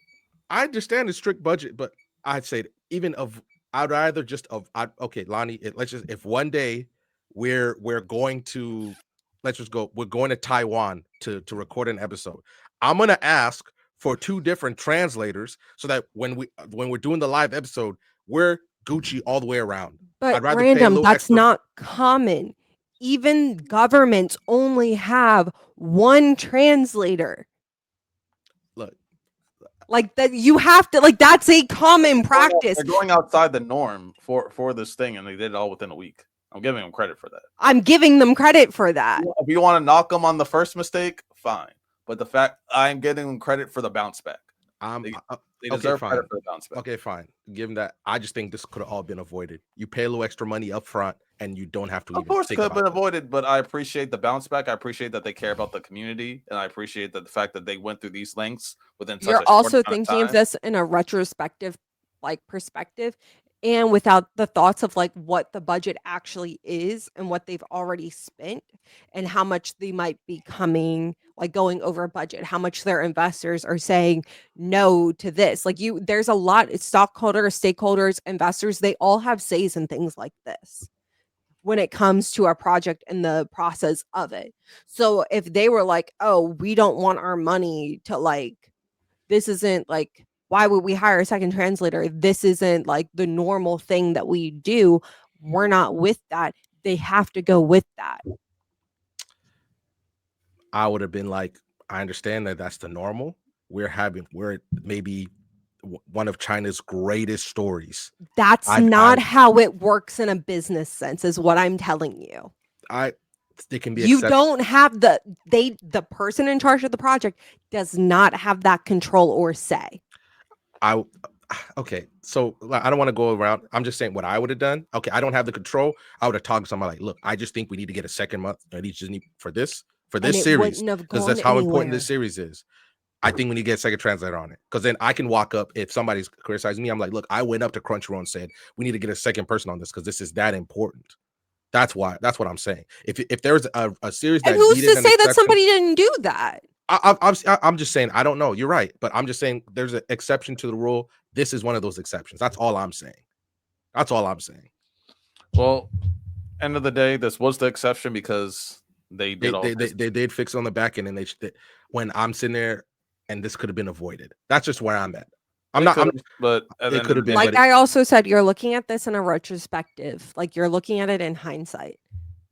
Speaker 2: I understand the strict budget, but I'd say I'd rather just okay, Lonnie. If one day we're going to we're going to Taiwan to record an episode, I'm gonna ask for 2 different translators so that when we're doing the live episode, we're Gucci all the way around.
Speaker 3: But Random, that's not common. Even governments only have one translator.
Speaker 2: Look,
Speaker 3: like that, you have to, like, that's a common practice.
Speaker 1: They're going outside the norm for this thing, and they did it all within a week. I'm giving them credit for that.
Speaker 3: I'm giving them credit for that.
Speaker 1: If you want to knock them on the first mistake, fine. But the fact, I'm getting them credit for the bounce back. They deserve credit for the bounce back.
Speaker 2: Okay, fine. Give them that. I just think this could have all been avoided. You pay a little extra money up front, and you don't have to.
Speaker 1: Of course, it could have been avoided, but I appreciate the bounce back. I appreciate that they care about the community, and I appreciate that the fact that they went through these lengths within.
Speaker 3: You're also thinking of this in a retrospective, perspective. and without the thoughts of like what the budget actually is and what they've already spent and how much they might be coming like going over budget, how much their investors are saying no to this. Like there's a lot, it's stockholders, stakeholders, investors, they all have says in things like this when it comes to our project and the process of it. So if they were like, oh, we don't want our money to like, this isn't like, why would we hire a second translator? This isn't like the normal thing that we do. We're not with that. They have to go with that.
Speaker 2: I would have been like, I understand that that's the normal. We're maybe one of China's greatest stories.
Speaker 3: That's not how it works in a business sense, is what I'm telling you.
Speaker 2: It can be.
Speaker 3: You don't have the person in charge of the project does not have that control or say.
Speaker 2: Okay, so I don't want to go around. I'm just saying what I would have done. Okay, I don't have the control. I would have talked to somebody like, look, I just think we need to get a second month. I just need for this series because that's how important this series is. I think we need to get a second translator on it because then I can walk up if somebody's criticizing me. I'm like, look, I went up to Crunchyroll and said we need to get a second person on this because this is that important. That's what I'm saying. If there's a series that,
Speaker 3: and who's to say that somebody didn't do that?
Speaker 2: I'm just saying I don't know. You're right, but I'm just saying there's an exception to the rule. This is one of those exceptions. That's all I'm saying.
Speaker 1: Well, end of the day, this was the exception because they
Speaker 2: did fix it on the back end, and they when I'm sitting there, and this could have been avoided. That's just where I'm at. But
Speaker 1: it could have been.
Speaker 3: Like I also said, you're looking at this in a retrospective. Like you're looking at it in hindsight.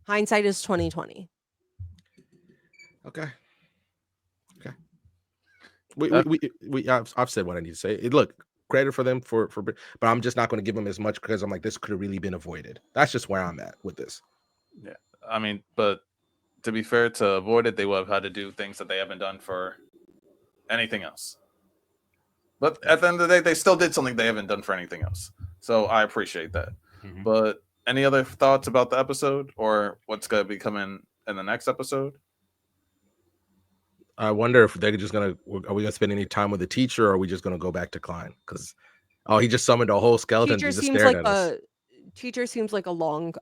Speaker 3: Hindsight is 2020.
Speaker 2: Okay. I've said what I need to say. Look, credit for them but I'm just not going to give them as much because I'm like, this could have really been avoided. That's just where I'm at with this.
Speaker 1: Yeah, I mean, but to be fair, to avoid it, they would have had to do things that they haven't done for anything else. But at the end of the day, they still did something they haven't done for anything else. So I appreciate that. Mm-hmm. But any other thoughts about the episode or what's going to be coming in the next episode?
Speaker 2: I wonder if they're just are we gonna spend any time with the teacher, or are we just gonna go back to Klein? Because he just summoned a whole skeleton.
Speaker 3: Teacher seems like a long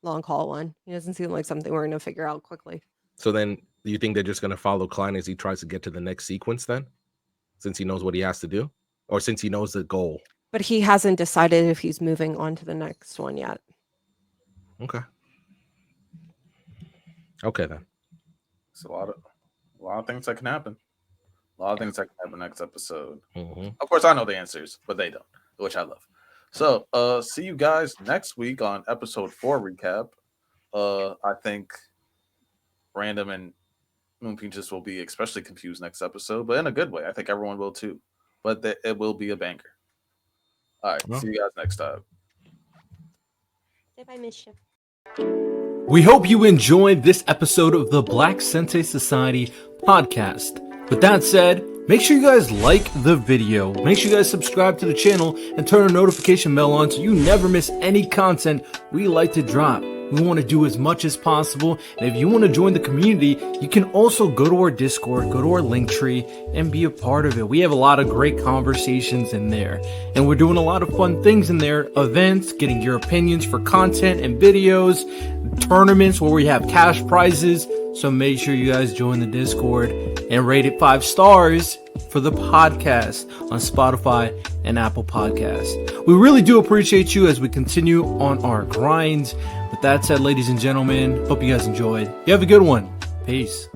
Speaker 3: haul one. He doesn't seem like something we're gonna figure out quickly.
Speaker 2: So then, do you think they're just gonna follow Klein as he tries to get to the next sequence? Then, since he knows what he has to do, or since he knows the goal.
Speaker 3: But he hasn't decided if he's moving on to the next one yet.
Speaker 2: Okay then.
Speaker 1: It's a lot of things that can happen. A lot of things that can happen next episode. Mm-hmm. Of course, I know the answers, but they don't, which I love. So, see you guys next week on episode 4 recap. I think Random and Moon Peaches will be especially confused next episode, but in a good way. I think everyone will too. But it will be a banger. All right, see you guys next time.
Speaker 3: If I miss you.
Speaker 4: We hope you enjoyed this episode of the Black Sensei Society podcast. With that said, make sure you guys like the video, make sure you guys subscribe to the channel, and turn a notification bell on so you never miss any content we like to drop. We want to do as much as possible, and if you want to join the community, you can also go to our Discord, go to our Linktree, and be a part of it. We have a lot of great conversations in there, and we're doing a lot of fun things in there, events, getting your opinions for content and videos, tournaments where we have cash prizes. So make sure you guys join the Discord and rate it 5 stars for the podcast on Spotify and Apple Podcasts. We really do appreciate you as we continue on our grinds. With that said, ladies and gentlemen, hope you guys enjoyed. You have a good one. Peace.